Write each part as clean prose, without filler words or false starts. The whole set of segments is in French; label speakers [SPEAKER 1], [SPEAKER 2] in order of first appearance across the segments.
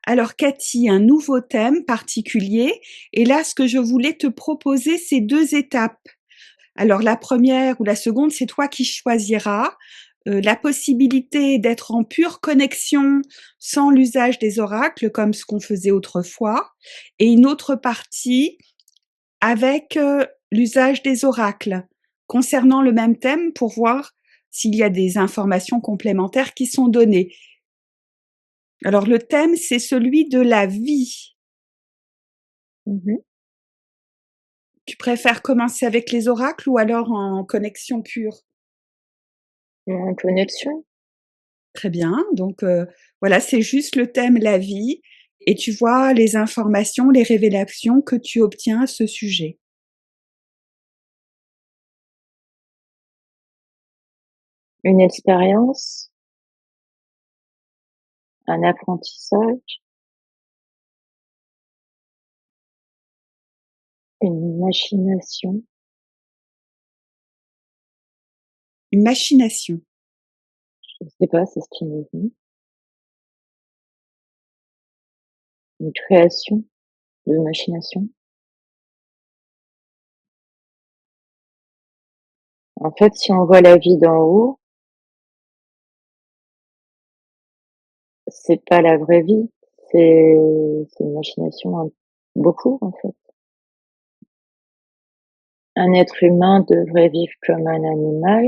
[SPEAKER 1] Alors Cathy, un nouveau thème particulier et là, ce que je voulais te proposer, c'est 2 étapes. Alors la première ou la seconde, c'est toi qui choisiras, la possibilité d'être en pure connexion sans l'usage des oracles comme ce qu'on faisait autrefois et une autre partie avec, l'usage des oracles concernant le même thème pour voir s'il y a des informations complémentaires qui sont données. Alors le thème, c'est celui de la vie.
[SPEAKER 2] Mmh.
[SPEAKER 1] Tu préfères commencer avec les oracles ou alors en connexion pure?
[SPEAKER 2] En connexion?
[SPEAKER 1] Très bien, donc voilà, c'est juste le thème la vie et tu vois les informations, les révélations que tu obtiens à ce sujet.
[SPEAKER 2] Une expérience? Un apprentissage? Une machination?
[SPEAKER 1] Une machination.
[SPEAKER 2] Je sais pas, c'est ce qui m'est venu. Une création de machination? En fait, si on voit la vie d'en haut, c'est pas la vraie vie, c'est une machination, beaucoup, en fait. Un être humain devrait vivre comme un animal,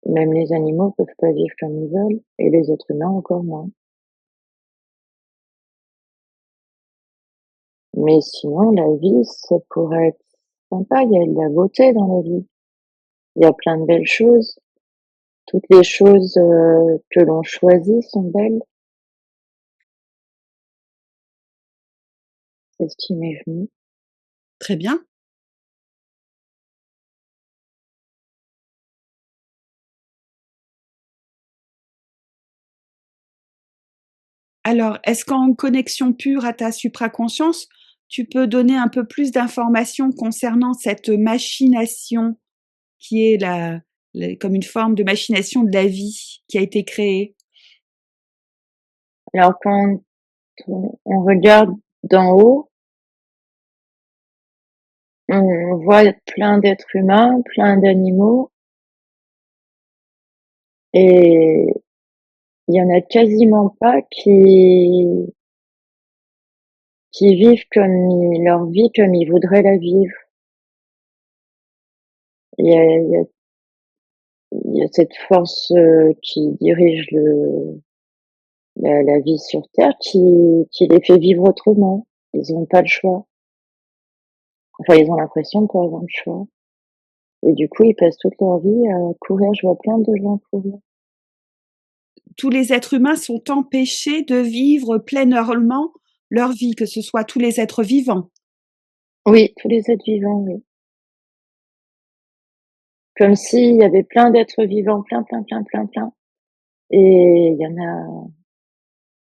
[SPEAKER 2] même les animaux peuvent pas vivre comme ils veulent et les êtres humains encore moins. Mais sinon, la vie, ça pourrait être sympa, il y a de la beauté dans la vie. Il y a plein de belles choses. Toutes les choses, que l'on choisit sont belles. C'est ce qui m'est venu.
[SPEAKER 1] Très bien. Alors, est-ce qu'en connexion pure à ta supraconscience, tu peux donner un peu plus d'informations concernant cette machination qui est comme une forme de machination de la vie qui a été créée?
[SPEAKER 2] Alors quand on regarde d'en haut, on voit plein d'êtres humains, plein d'animaux et il y en a quasiment pas qui vivent leur vie comme ils voudraient la vivre. Il y a il y a il y a cette force, qui dirige la vie sur terre qui les fait vivre autrement. Ils ont pas le choix. Enfin, ils ont l'impression de pas avoir le choix et du coup, ils passent toute leur vie à courir. Je vois plein de gens courir.
[SPEAKER 1] Tous les êtres humains sont empêchés de vivre pleinement leur vie, que ce soit tous les êtres vivants.
[SPEAKER 2] Oui, tous les êtres vivants, oui. Comme s'il y avait plein d'êtres vivants, plein, plein, plein, plein, plein et il y en a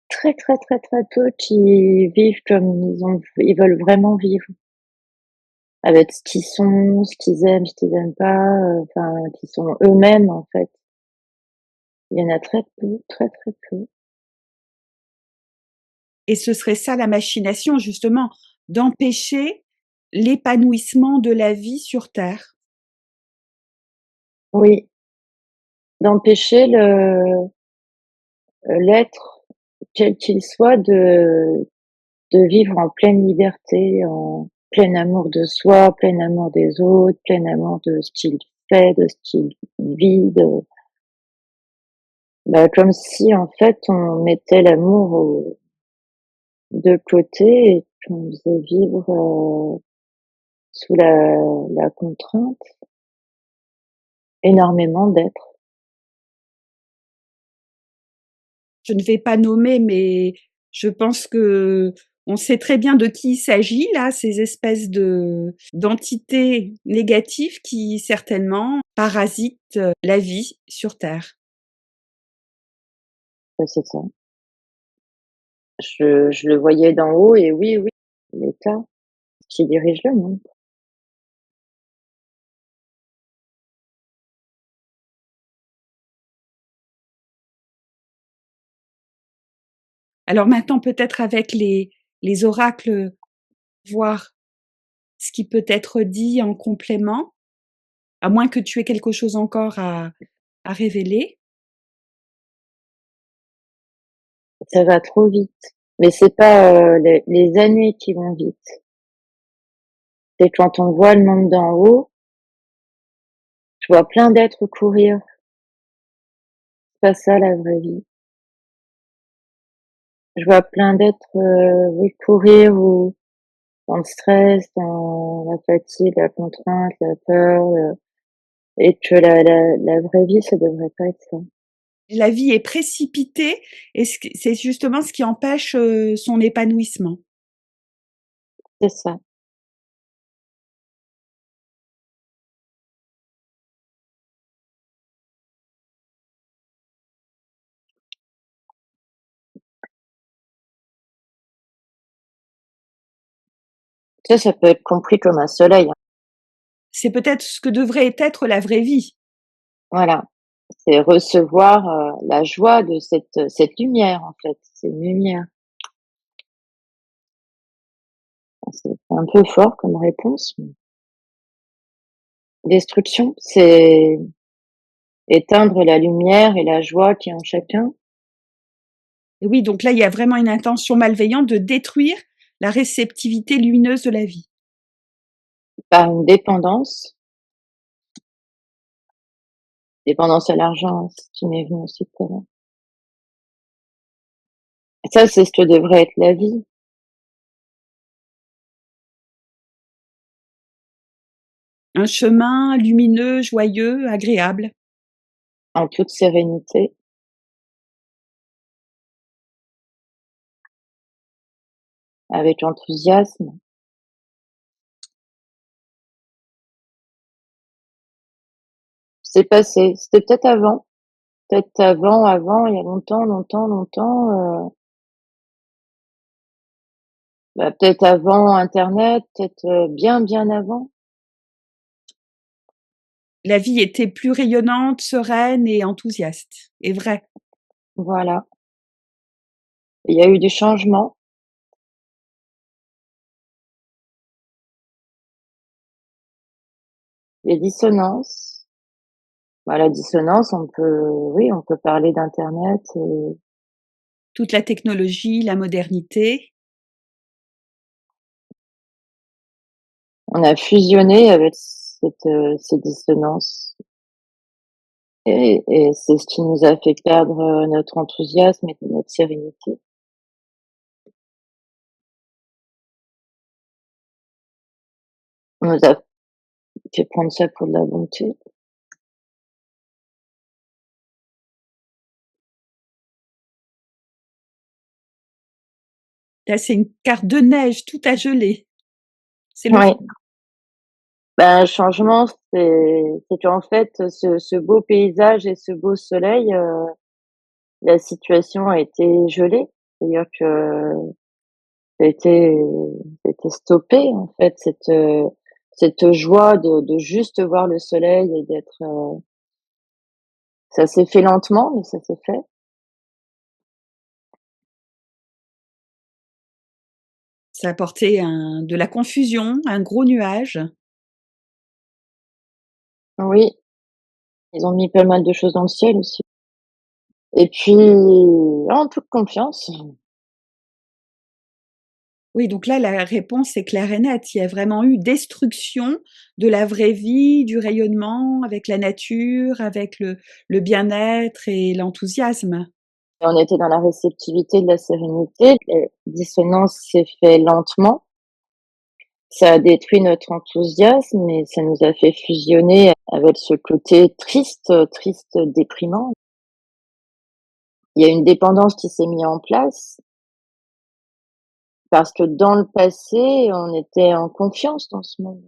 [SPEAKER 2] très, très, très, très peu qui vivent comme ils veulent vraiment vivre. Avec ce qu'ils sont, ce qu'ils aiment pas, enfin, qui sont eux-mêmes, en fait. Il y en a très peu, très, très peu.
[SPEAKER 1] Et ce serait ça la machination, justement, d'empêcher l'épanouissement de la vie sur Terre.
[SPEAKER 2] Oui, d'empêcher l'être, quel qu'il soit, de vivre en pleine liberté, en plein amour de soi, plein amour des autres, plein amour de ce qu'il fait, de ce qu'il vit, bah, comme si, en fait, on mettait l'amour de côté et qu'on faisait vivre, sous la contrainte énormément d'êtres.
[SPEAKER 1] Je ne vais pas nommer, mais je pense que on sait très bien de qui il s'agit là, ces espèces de d'entités négatives qui certainement parasitent la vie sur Terre.
[SPEAKER 2] Ouais, c'est ça. Je le voyais d'en haut et oui, oui, l'État qui dirige le monde.
[SPEAKER 1] Alors maintenant, peut-être avec les oracles, voir ce qui peut être dit en complément, à moins que tu aies quelque chose encore à révéler.
[SPEAKER 2] Ça va trop vite. Mais c'est pas les années qui vont vite. C'est quand on voit le monde d'en haut, je vois plein d'êtres courir. C'est pas ça la vraie vie. Je vois plein d'êtres oui, courir ou dans le stress, dans la fatigue, la contrainte, la peur, et que la vraie vie, ça devrait pas être ça.
[SPEAKER 1] La vie est précipitée et c'est justement ce qui empêche son épanouissement.
[SPEAKER 2] C'est ça. Ça peut être compris comme un soleil, hein.
[SPEAKER 1] C'est peut-être ce que devrait être la vraie vie.
[SPEAKER 2] Voilà. C'est recevoir la joie de cette lumière, en fait. C'est une lumière. C'est un peu fort comme réponse. Mais destruction, c'est éteindre la lumière et la joie qui est en chacun.
[SPEAKER 1] Et oui, donc là, il y a vraiment une intention malveillante de détruire la réceptivité lumineuse de la vie.
[SPEAKER 2] Par une dépendance à l'argent, ce qui m'est venu aussi tout à l'heure. Ça, c'est ce que devrait être la vie.
[SPEAKER 1] Un chemin lumineux, joyeux, agréable.
[SPEAKER 2] En toute sérénité. Avec enthousiasme. C'est passé. C'était peut-être avant. Peut-être avant, il y a longtemps, bah, peut-être avant internet, peut-être, bien avant.
[SPEAKER 1] La vie était plus rayonnante, sereine et enthousiaste, et vraie.
[SPEAKER 2] Voilà. Il y a eu du changement. Les dissonances. Bah, la dissonance, on peut parler d'internet et
[SPEAKER 1] Toute la technologie, la modernité.
[SPEAKER 2] on a fusionné avec ces dissonances et c'est ce qui nous a fait perdre, notre enthousiasme et notre sérénité. On nous a fait prendre ça pour de la bonté.
[SPEAKER 1] Là, c'est une carte de neige, tout a gelé. C'est le
[SPEAKER 2] Oui.
[SPEAKER 1] fond.
[SPEAKER 2] Ben, changement, c'est qu'en fait, ce beau paysage et ce beau soleil, la situation a été gelée. C'est-à-dire que ça a été stoppé, en fait, cette joie de juste voir le soleil et d'être, ça s'est fait lentement, mais ça s'est fait.
[SPEAKER 1] Ça a apporté de la confusion, un gros nuage.
[SPEAKER 2] Oui, ils ont mis pas mal de choses dans le ciel aussi. Et puis, en toute confiance.
[SPEAKER 1] Oui, donc là, la réponse est claire et nette. Il y a vraiment eu destruction de la vraie vie, du rayonnement avec la nature, avec le bien-être et l'enthousiasme.
[SPEAKER 2] Et on était dans la réceptivité de la sérénité. La dissonance s'est fait lentement. Ça a détruit notre enthousiasme et ça nous a fait fusionner avec ce côté triste, déprimant. Il y a une dépendance qui s'est mise en place parce que dans le passé, on était en confiance dans ce monde.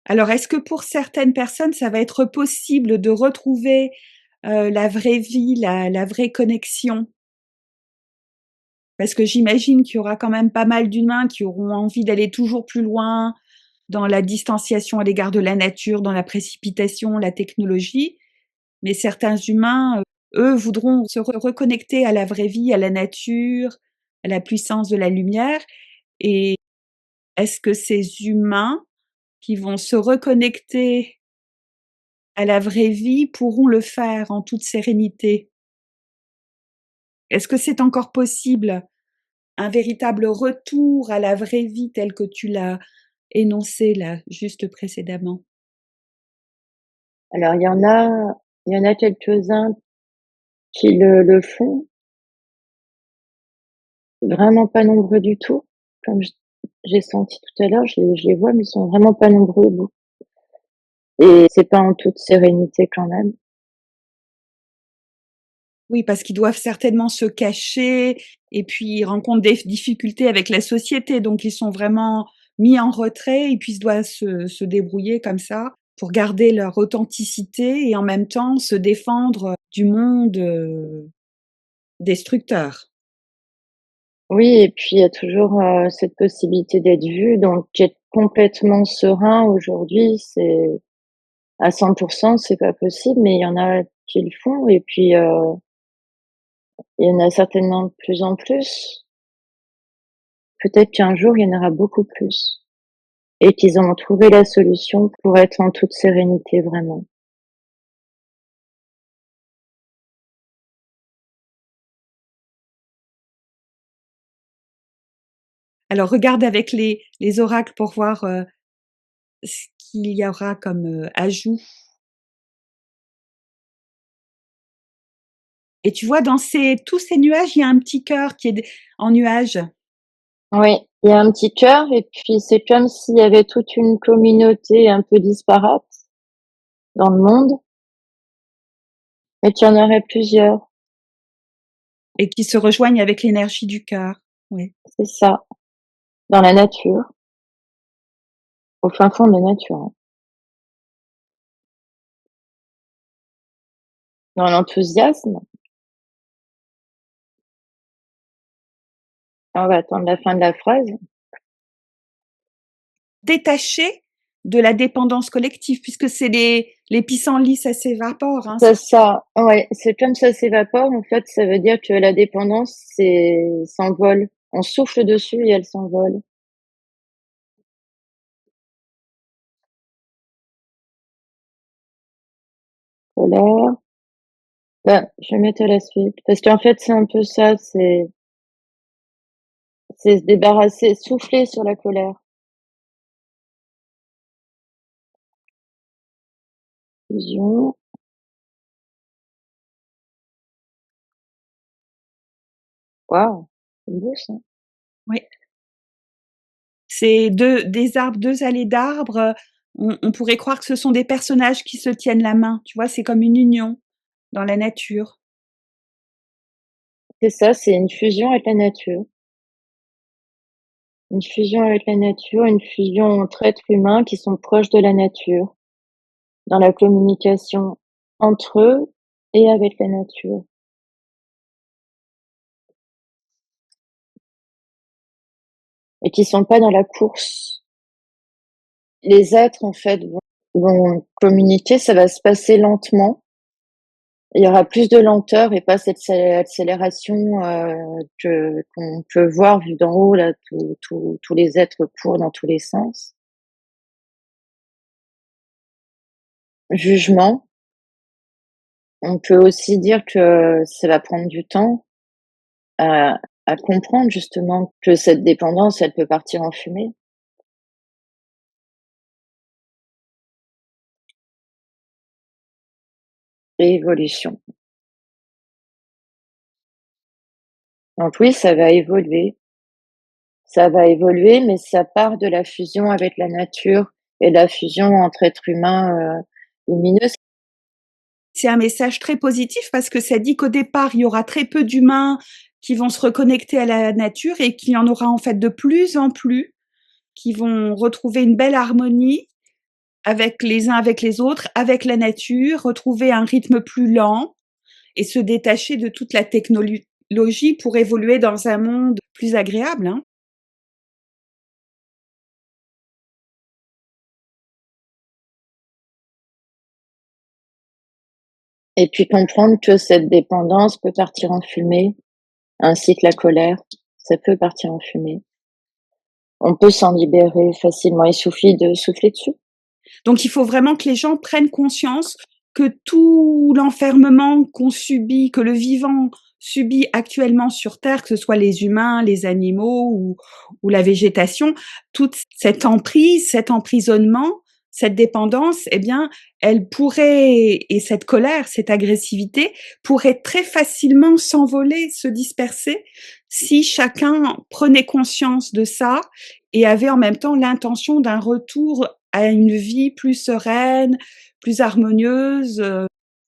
[SPEAKER 1] Alors, est-ce que pour certaines personnes, ça va être possible de retrouver la vraie vie, la vraie connexion? Parce que j'imagine qu'il y aura quand même pas mal d'humains qui auront envie d'aller toujours plus loin, dans la distanciation à l'égard de la nature, dans la précipitation, la technologie. Mais certains humains, eux, voudront se reconnecter à la vraie vie, à la nature, à la puissance de la lumière. Et est-ce que ces humains qui vont se reconnecter à la vraie vie pourront le faire en toute sérénité? Est-ce que c'est encore possible, un véritable retour à la vraie vie telle que tu l'as énoncée là, juste précédemment?
[SPEAKER 2] Alors il y en a quelques-uns qui le font, vraiment pas nombreux du tout. Comme j'ai senti tout à l'heure, je les vois, mais ils sont vraiment pas nombreux au bout. Et c'est pas en toute sérénité quand même.
[SPEAKER 1] Oui, parce qu'ils doivent certainement se cacher et puis ils rencontrent des difficultés avec la société, donc ils sont vraiment mis en retrait et puis ils doivent se débrouiller comme ça pour garder leur authenticité et en même temps se défendre du monde, destructeur.
[SPEAKER 2] Oui, et puis il y a toujours, cette possibilité d'être vu, donc être complètement serein aujourd'hui, c'est à 100 c'est pas possible, mais il y en a qui le font et puis, il y en a certainement de plus en plus. Peut-être qu'un jour, il y en aura beaucoup plus et qu'ils auront trouvé la solution pour être en toute sérénité vraiment.
[SPEAKER 1] Alors regarde avec les oracles pour voir, ce qu'il y aura comme, ajout. Et tu vois dans tous ces nuages, il y a un petit cœur qui est en nuage.
[SPEAKER 2] Oui, il y a un petit cœur et puis c'est comme s'il y avait toute une communauté un peu disparate dans le monde, mais qu'il y en aurait plusieurs.
[SPEAKER 1] Et qui se rejoignent avec l'énergie du cœur. Oui.
[SPEAKER 2] C'est ça, dans la nature, au fin fond de la nature, hein. Dans l'enthousiasme, on va attendre la fin de la phrase.
[SPEAKER 1] Détaché de la dépendance collective, puisque c'est les pissenlits, ça s'évapore, hein,
[SPEAKER 2] C'est ça, ouais, c'est comme ça s'évapore, en fait, ça veut dire que la dépendance, s'envole. On souffle dessus et elle s'envole. Colère. Ben, je vais mettre à la suite parce qu'en fait, c'est un peu ça, c'est se débarrasser, souffler sur la colère. Fusion. Waouh, c'est beau ça.
[SPEAKER 1] oui. C'est des arbres, 2 allées d'arbres, on pourrait croire que ce sont des personnages qui se tiennent la main, tu vois? C'est comme une union dans la nature.
[SPEAKER 2] C'est ça, c'est une fusion avec la nature. Une fusion avec la nature, une fusion entre êtres humains qui sont proches de la nature, dans la communication entre eux et avec la nature. Et qui sont pas dans la course. Les êtres, en fait, vont communiquer, ça va se passer lentement. Il y aura plus de lenteur et pas cette accélération, que qu'on peut voir vu d'en haut là, tous les êtres courent dans tous les sens. Jugement, on peut aussi dire que ça va prendre du temps à comprendre justement que cette dépendance, elle peut partir en fumée. Et évolution. Donc oui, ça va évoluer. Ça va évoluer, mais ça part de la fusion avec la nature et la fusion entre êtres humains, lumineux.
[SPEAKER 1] C'est un message très positif parce que ça dit qu'au départ, il y aura très peu d'humains qui vont se reconnecter à la nature et qu'il y en aura en fait de plus en plus qui vont retrouver une belle harmonie avec les uns avec les autres, avec la nature, retrouver un rythme plus lent et se détacher de toute la technologie pour évoluer dans un monde plus agréable, hein.
[SPEAKER 2] Et puis comprendre que cette dépendance peut partir en fumée, ainsi que la colère, ça peut partir en fumée. On peut s'en libérer facilement, il suffit de souffler dessus.
[SPEAKER 1] Donc il faut vraiment que les gens prennent conscience que tout l'enfermement qu'on subit, que le vivant subit actuellement sur terre, que ce soit les humains, les animaux ou la végétation, toute cette emprise, cet emprisonnement, cette dépendance, eh bien, elle pourrait et cette colère, cette agressivité pourrait très facilement s'envoler, se disperser si chacun prenait conscience de ça et avait en même temps l'intention d'un retour à une vie plus sereine, plus harmonieuse,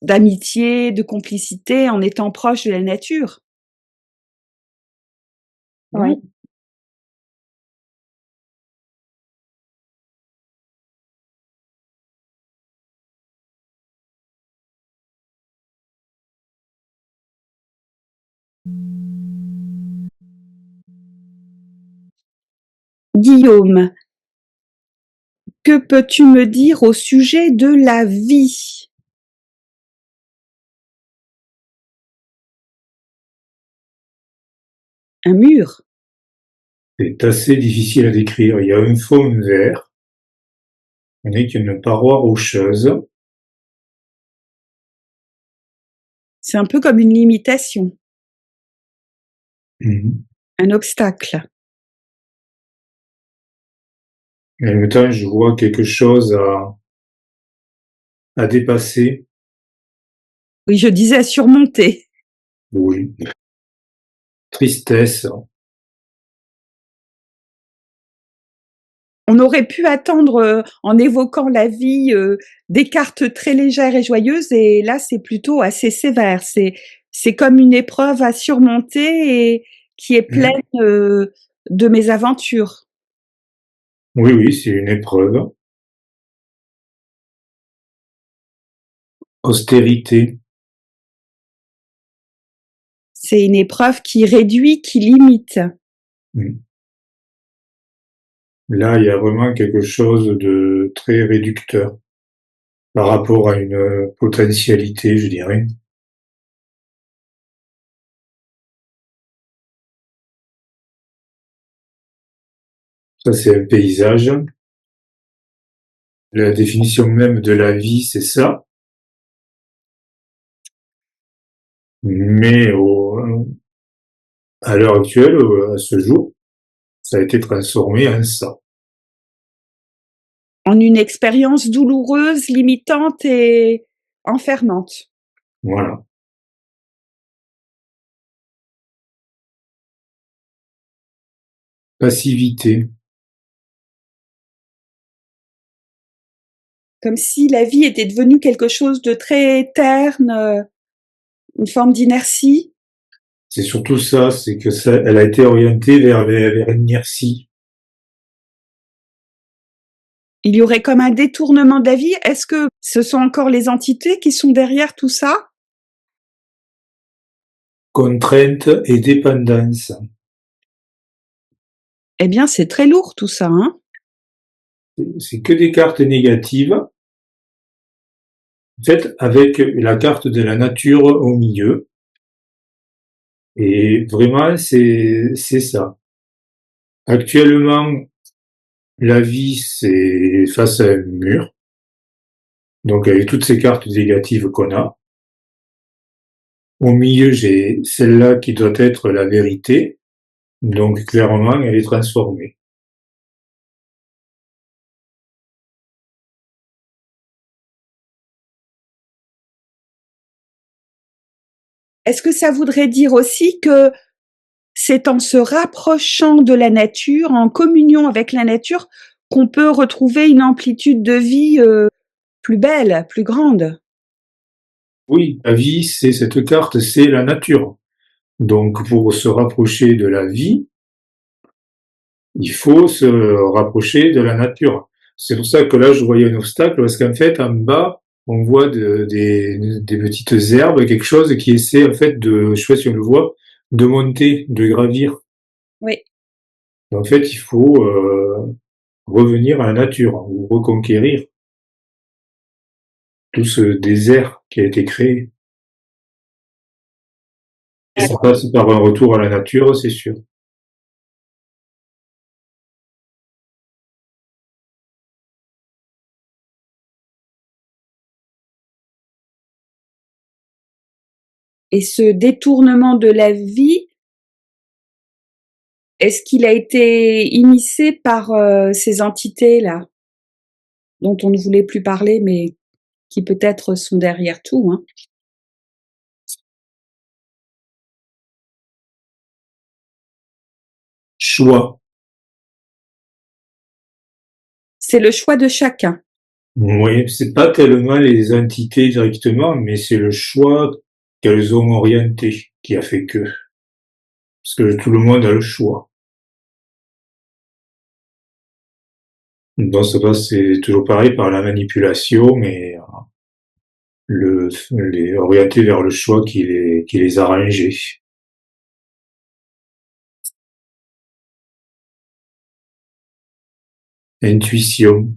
[SPEAKER 1] d'amitié, de complicité, en étant proche de la nature. Mmh.
[SPEAKER 2] Oui.
[SPEAKER 1] Guillaume, que peux-tu me dire au sujet de la vie? Un mur?
[SPEAKER 3] C'est assez difficile à décrire. Il y a un fond vert, on n'est qu'une paroi rocheuse.
[SPEAKER 1] C'est un peu comme une limitation,
[SPEAKER 3] Mhm.
[SPEAKER 1] un obstacle.
[SPEAKER 3] Et en même temps, je vois quelque chose à dépasser.
[SPEAKER 1] Oui, je disais à surmonter.
[SPEAKER 3] Oui. Tristesse.
[SPEAKER 1] On aurait pu attendre, en évoquant la vie, des cartes très légères et joyeuses et là, c'est plutôt assez sévère. C'est comme une épreuve à surmonter et qui est pleine,
[SPEAKER 3] Mhm.
[SPEAKER 1] de mésaventures.
[SPEAKER 3] Oui, oui, c'est une épreuve. Austérité.
[SPEAKER 1] C'est une épreuve qui réduit, qui limite.
[SPEAKER 3] Mhm. Là, il y a vraiment quelque chose de très réducteur par rapport à une potentialité, je dirais. Ça, c'est un paysage. La définition même de la vie, c'est ça. Mais à l'heure actuelle, à ce jour, ça a été transformé en ça.
[SPEAKER 1] En une expérience douloureuse, limitante et enfermante.
[SPEAKER 3] Voilà. Passivité.
[SPEAKER 1] Comme si la vie était devenue quelque chose de très terne, une forme d'inertie.
[SPEAKER 3] C'est surtout ça, c'est que ça, elle a été orientée vers une inertie.
[SPEAKER 1] Il y aurait comme un détournement de la vie. Est-ce que ce sont encore les entités qui sont derrière tout ça?
[SPEAKER 3] Contrainte et dépendance.
[SPEAKER 1] Eh bien, c'est très lourd tout ça, hein?
[SPEAKER 3] C'est que des cartes négatives. En fait, avec la carte de la nature au milieu. Et vraiment, c'est ça. Actuellement, la vie, c'est face à un mur. Donc, avec toutes ces cartes négatives qu'on a. Au milieu, j'ai celle-là qui doit être la vérité. Donc, clairement, elle est transformée.
[SPEAKER 1] Est-ce que ça voudrait dire aussi que c'est en se rapprochant de la nature, en communion avec la nature, qu'on peut retrouver une amplitude de vie, plus belle, plus grande?
[SPEAKER 3] Oui, la vie, c'est cette carte, c'est la nature. Donc, pour se rapprocher de la vie, il faut se rapprocher de la nature. C'est pour ça que là, je voyais un obstacle, parce qu'en fait, en bas, on voit des petites herbes, quelque chose qui essaie, en fait, je sais pas si on le voit, de monter, de gravir.
[SPEAKER 1] Oui.
[SPEAKER 3] En fait, il faut revenir à la nature, ou reconquérir tout ce désert qui a été créé. Et ça passe par un retour à la nature, c'est sûr.
[SPEAKER 1] Et ce détournement de la vie, est-ce qu'il a été initié par ces entités-là, dont on ne voulait plus parler, mais qui peut-être sont derrière tout, hein?
[SPEAKER 3] Choix.
[SPEAKER 1] C'est le choix de chacun.
[SPEAKER 3] Oui, c'est pas tellement les entités directement, mais c'est le choix qu'elles ont orienté qui a fait que. Parce que tout le monde a le choix. Donc ça passe, c'est toujours pareil par la manipulation, mais les orienter vers le choix qui les a arrangés. Intuition.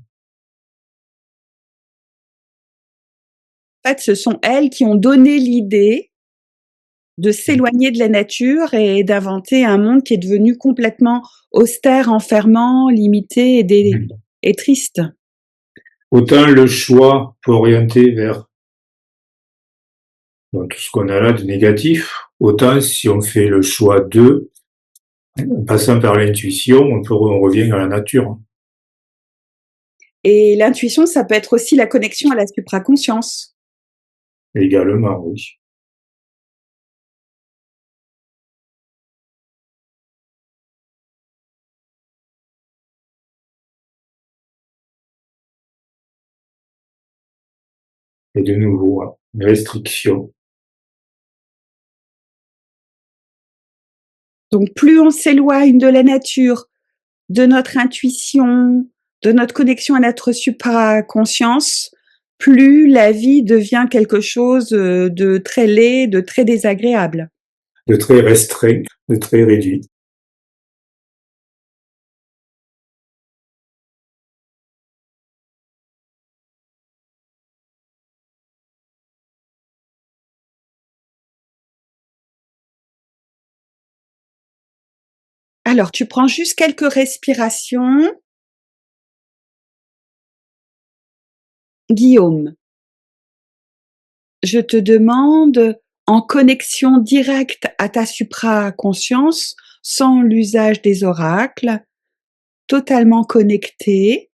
[SPEAKER 1] En fait, ce sont elles qui ont donné l'idée de s'éloigner de la nature et d'inventer un monde qui est devenu complètement austère, enfermant, limité et triste.
[SPEAKER 3] Autant le choix peut orienter vers tout ce qu'on a là de négatif, autant si on fait le choix de, en passant par l'intuition, on revient à la nature.
[SPEAKER 1] Et l'intuition, ça peut être aussi la connexion à la supraconscience.
[SPEAKER 3] Également, oui. Et de nouveau, restriction.
[SPEAKER 1] Donc, plus on s'éloigne de la nature, de notre intuition, de notre connexion à notre supraconscience, plus la vie devient quelque chose de très laid, de très désagréable.
[SPEAKER 3] De très restreint, de très réduit.
[SPEAKER 1] Alors, tu prends juste quelques respirations. Guillaume, je te demande, en connexion directe à ta supraconscience, sans l'usage des oracles, totalement connecté,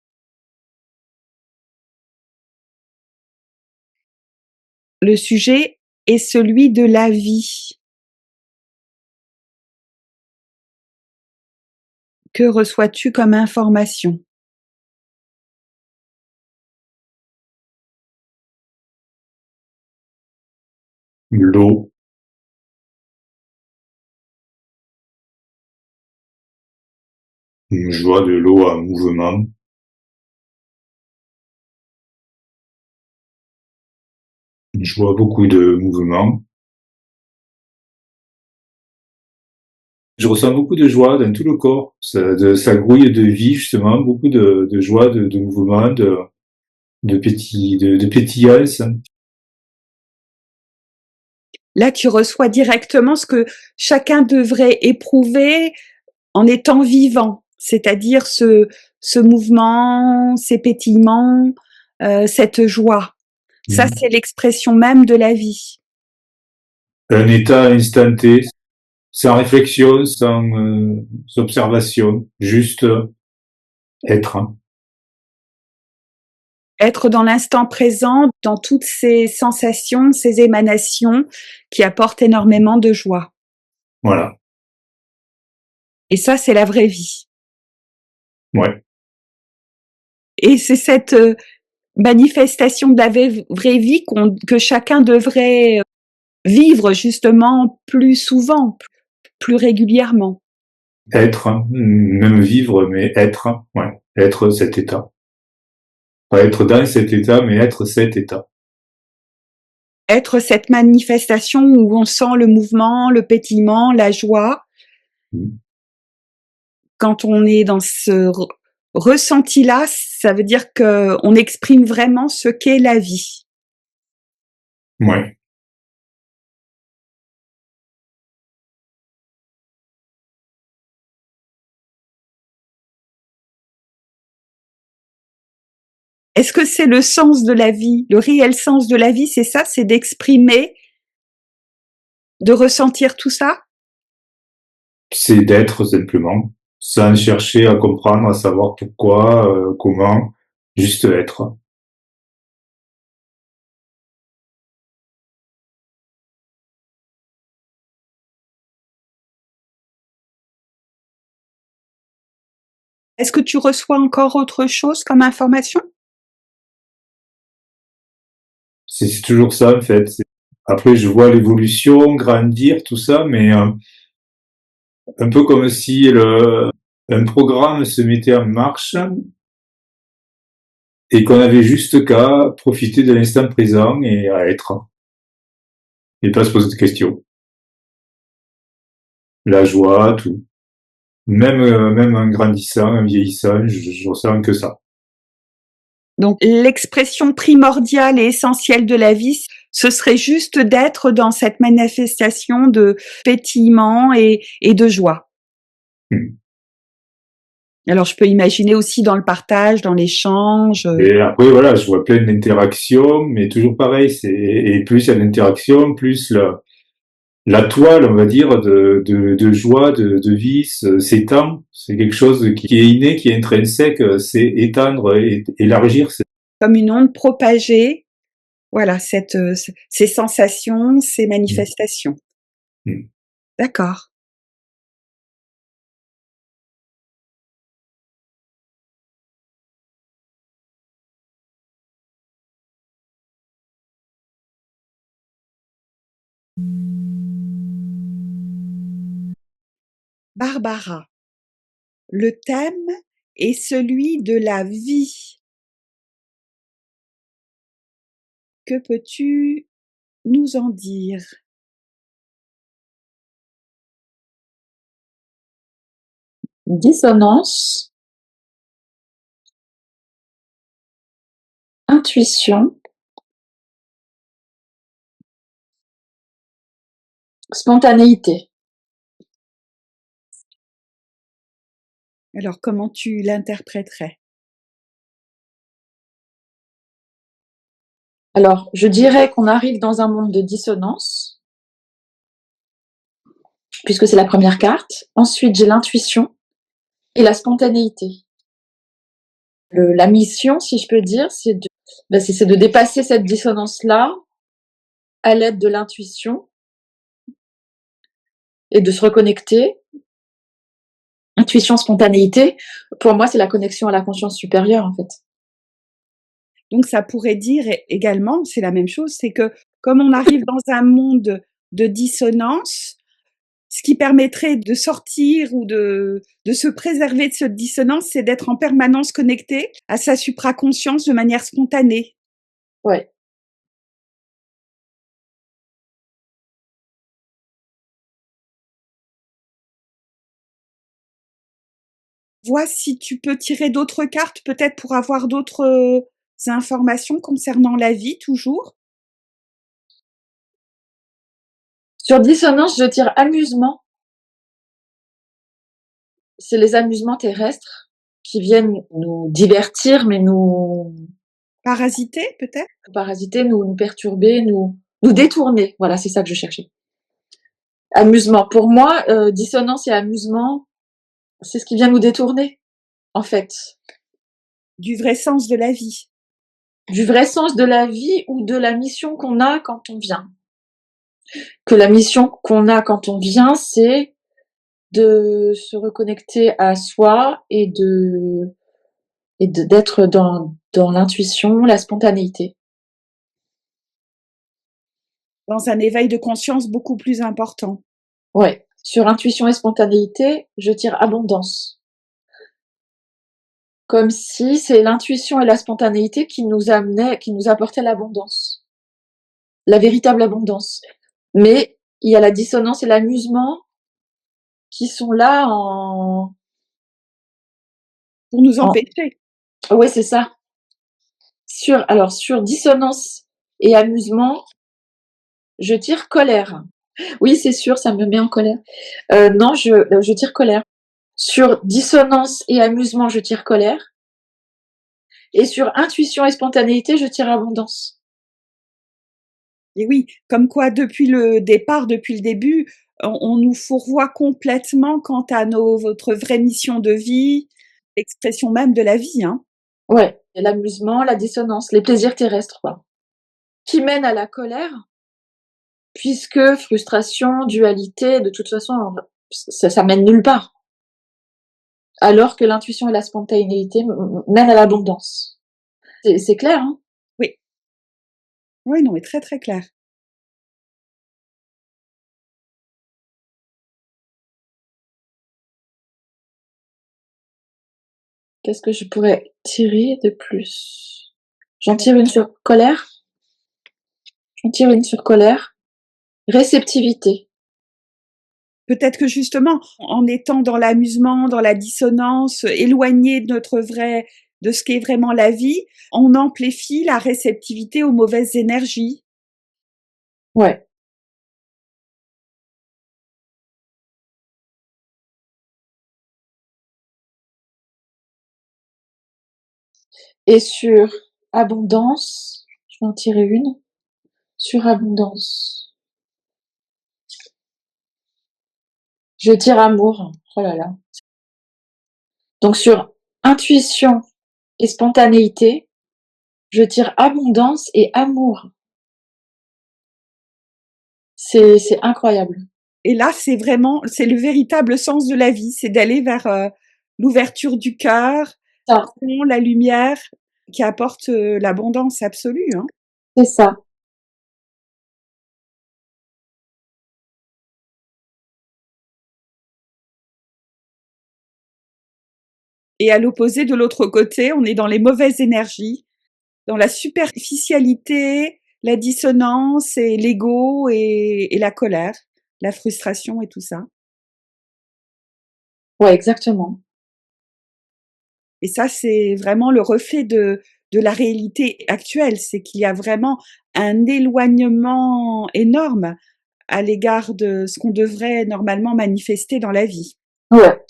[SPEAKER 1] le sujet est celui de la vie. Que reçois-tu comme information?
[SPEAKER 3] L'eau. Je vois de l'eau en mouvement. Je vois beaucoup de mouvements. Je ressens beaucoup de joie dans tout le corps. Ça grouille de vie, justement, beaucoup de joie, de mouvement, de pétillance.
[SPEAKER 1] Là, tu reçois directement ce que chacun devrait éprouver en étant vivant, c'est-à-dire ce mouvement, ces pétillements, cette joie. Ça, c'est l'expression même de la vie.
[SPEAKER 3] Un état instanté, sans réflexion, sans observation, juste être.
[SPEAKER 1] Être dans l'instant présent, dans toutes ces sensations, ces émanations qui apportent énormément de joie.
[SPEAKER 3] Voilà.
[SPEAKER 1] Et ça, c'est la vraie vie.
[SPEAKER 3] Ouais.
[SPEAKER 1] Et c'est cette manifestation de la vraie vie que chacun devrait vivre justement plus souvent, plus régulièrement.
[SPEAKER 3] Être, même vivre, mais être, ouais. Être cet état. Pas être dans cet état, mais être cet état.
[SPEAKER 1] Être cette manifestation où on sent le mouvement, le pétillement, la joie. Quand on est dans ce ressenti-là, ça veut dire qu'on exprime vraiment ce qu'est la vie.
[SPEAKER 3] Ouais.
[SPEAKER 1] Est-ce que c'est le sens de la vie? Le réel sens de la vie, c'est ça? C'est d'exprimer, de ressentir tout ça?
[SPEAKER 3] C'est d'être simplement, sans chercher à comprendre, à savoir pourquoi, comment, juste être.
[SPEAKER 1] Est-ce que tu reçois encore autre chose comme information?
[SPEAKER 3] C'est toujours ça en fait. Après, je vois l'évolution, grandir, tout ça, mais un peu comme si un programme se mettait en marche et qu'on avait juste qu'à profiter de l'instant présent et à être, et pas se poser de questions. La joie, tout. Même en grandissant, en vieillissant, je ressens que ça.
[SPEAKER 1] Donc l'expression primordiale et essentielle de la vie, ce serait juste d'être dans cette manifestation de pétillement et de joie.
[SPEAKER 3] Hmm.
[SPEAKER 1] Alors je peux imaginer aussi dans le partage, dans l'échange.
[SPEAKER 3] Et après, voilà, je vois plein d'interactions, mais toujours pareil, et plus il y a d'interaction, plus la toile, on va dire, de joie, de vie s'étend. C'est quelque chose qui est inné, qui est intrinsèque, c'est étendre et élargir.
[SPEAKER 1] Comme une onde propagée, voilà, ces sensations, ces manifestations.
[SPEAKER 3] Mm.
[SPEAKER 1] D'accord. Barbara, le thème est celui de la vie. Que peux-tu nous en dire?
[SPEAKER 2] Dissonance, intuition, spontanéité.
[SPEAKER 1] Alors comment tu l'interpréterais?
[SPEAKER 2] Alors, je dirais qu'on arrive dans un monde de dissonance, puisque c'est la première carte. Ensuite, j'ai l'intuition et la spontanéité. La mission, si je peux dire, c'est de dépasser cette dissonance-là à l'aide de l'intuition et de se reconnecter. Intuition, spontanéité, pour moi, c'est la connexion à la conscience supérieure, en fait.
[SPEAKER 1] Donc ça pourrait dire également, c'est la même chose, c'est que comme on arrive dans un monde de dissonance, ce qui permettrait de sortir ou de se préserver de cette dissonance, c'est d'être en permanence connecté à sa supraconscience de manière spontanée.
[SPEAKER 2] Ouais.
[SPEAKER 1] Vois si tu peux tirer d'autres cartes, peut-être pour avoir d'autres informations concernant la vie, toujours.
[SPEAKER 2] Sur dissonance, je tire amusement. C'est les amusements terrestres qui viennent nous divertir, mais nous
[SPEAKER 1] Parasité, peut-être.
[SPEAKER 2] parasiter, nous perturber, nous détourner. Voilà, c'est ça que je cherchais. Amusement. Pour moi, dissonance et amusement, c'est ce qui vient nous détourner, en fait.
[SPEAKER 1] Du vrai sens de la vie.
[SPEAKER 2] Du vrai sens de la vie ou de la mission qu'on a quand on vient. Que la mission qu'on a quand on vient, c'est de se reconnecter à soi et d'être dans l'intuition, la spontanéité.
[SPEAKER 1] Dans un éveil de conscience beaucoup plus important.
[SPEAKER 2] Ouais. Sur intuition et spontanéité, je tire abondance. Comme si c'est l'intuition et la spontanéité qui nous apportaient l'abondance. La véritable abondance. Mais il y a la dissonance et l'amusement qui sont là
[SPEAKER 1] pour nous empêcher.
[SPEAKER 2] Ouais, c'est ça. Sur dissonance et amusement, je tire colère. Oui, c'est sûr, ça me met en colère. Non, je tire colère. Sur dissonance et amusement, je tire colère.
[SPEAKER 4] Et sur intuition et spontanéité, je tire abondance.
[SPEAKER 1] Et oui, comme quoi depuis le départ, depuis le début, on nous fourvoie complètement quant à votre vraie mission de vie, l'expression même de la vie, hein.
[SPEAKER 4] Ouais, et l'amusement, la dissonance, les plaisirs terrestres, quoi. Qui mènent à la colère, puisque frustration, dualité, de toute façon, ça mène nulle part. Alors que l'intuition et la spontanéité mènent à l'abondance. C'est clair, hein?
[SPEAKER 1] Oui. Oui, non, mais très, très clair.
[SPEAKER 4] Qu'est-ce que je pourrais tirer de plus? J'en tire une sur colère. J'en tire une sur colère. Réceptivité.
[SPEAKER 1] Peut-être que justement, en étant dans l'amusement, dans la dissonance, éloigné de de ce qu'est vraiment la vie, on amplifie la réceptivité aux mauvaises énergies.
[SPEAKER 4] Ouais. Et sur abondance, je vais en tirer une. Sur abondance. Je tire amour. Oh là là. Donc sur intuition et spontanéité, je tire abondance et amour. C'est incroyable.
[SPEAKER 1] Et là, c'est le véritable sens de la vie, c'est d'aller vers l'ouverture du cœur,
[SPEAKER 4] Ça,
[SPEAKER 1] la lumière qui apporte l'abondance absolue, hein.
[SPEAKER 4] c'est ça.
[SPEAKER 1] Et à l'opposé, de l'autre côté, on est dans les mauvaises énergies, dans la superficialité, la dissonance et l'ego et la colère, la frustration et tout ça.
[SPEAKER 4] Ouais, exactement.
[SPEAKER 1] Et ça, c'est vraiment le reflet de la réalité actuelle, c'est qu'il y a vraiment un éloignement énorme à l'égard de ce qu'on devrait normalement manifester dans la vie.
[SPEAKER 4] Ouais.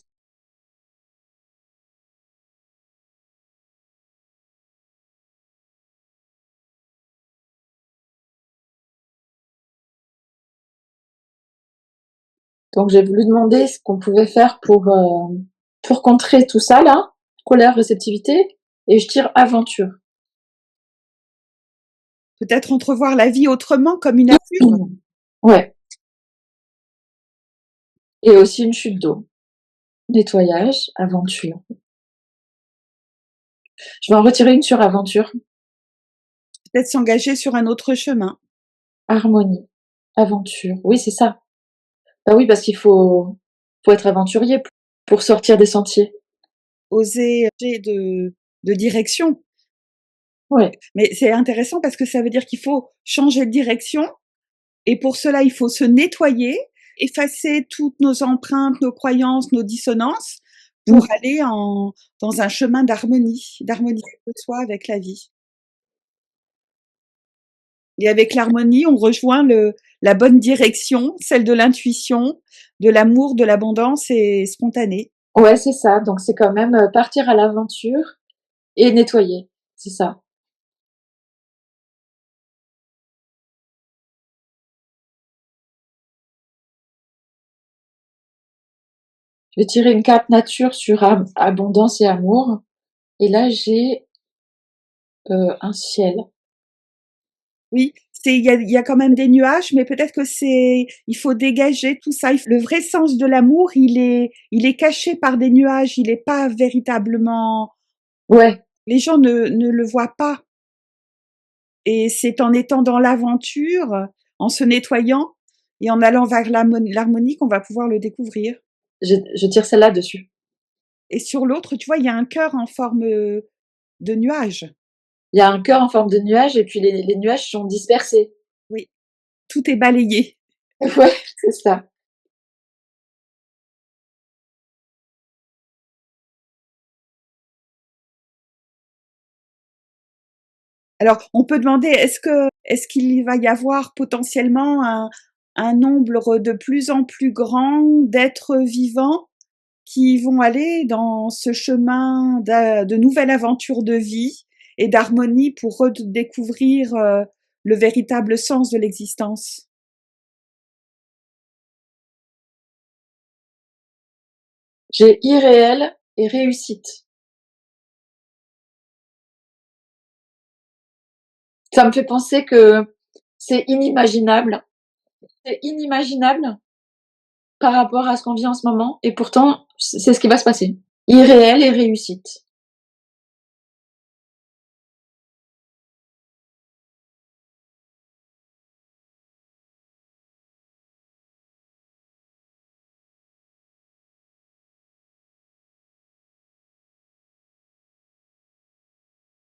[SPEAKER 4] Donc j'ai voulu demander ce qu'on pouvait faire pour contrer tout ça là, colère, réceptivité, et je tire aventure.
[SPEAKER 1] Peut-être entrevoir la vie autrement, comme une aventure.
[SPEAKER 4] Ouais. Et aussi une chute d'eau. Nettoyage, aventure. Je vais en retirer une sur aventure.
[SPEAKER 1] Peut-être s'engager sur un autre chemin.
[SPEAKER 4] Harmonie, aventure. Oui, c'est ça. Bah oui, parce faut être aventurier pour sortir des sentiers.
[SPEAKER 1] Oser changer de direction.
[SPEAKER 4] Ouais.
[SPEAKER 1] Mais c'est intéressant parce que ça veut dire qu'il faut changer de direction et pour cela, il faut se nettoyer, effacer toutes nos empreintes, nos croyances, nos dissonances pour aller dans un chemin d'harmonie de soi avec la vie. Et avec l'harmonie, on rejoint la bonne direction, celle de l'intuition, de l'amour, de l'abondance et spontanée.
[SPEAKER 4] Ouais, c'est ça. Donc c'est quand même partir à l'aventure et nettoyer. C'est ça. Je vais tirer une carte nature sur abondance et amour. Et là, j'ai un ciel.
[SPEAKER 1] Oui, il y a quand même des nuages, mais peut-être que il faut dégager tout ça. Le vrai sens de l'amour, il est caché par des nuages. Il n'est pas véritablement.
[SPEAKER 4] Ouais.
[SPEAKER 1] Les gens ne le voient pas. Et c'est en étant dans l'aventure, en se nettoyant et en allant vers l'harmonie qu'on va pouvoir le découvrir.
[SPEAKER 4] Je tire celle-là dessus.
[SPEAKER 1] Et sur l'autre, tu vois, il y a un cœur en forme de nuage.
[SPEAKER 4] Il y a un cœur en forme de nuage et puis les nuages sont dispersés.
[SPEAKER 1] Oui, tout est balayé.
[SPEAKER 4] Ouais, c'est ça.
[SPEAKER 1] Alors, on peut demander, est-ce qu'il va y avoir potentiellement un nombre de plus en plus grand d'êtres vivants qui vont aller dans ce chemin de nouvelle aventure de vie et d'harmonie pour redécouvrir le véritable sens de l'existence?
[SPEAKER 4] J'ai irréel et réussite. Ça me fait penser que c'est inimaginable. C'est inimaginable par rapport à ce qu'on vit en ce moment et pourtant, c'est ce qui va se passer. Irréel et réussite.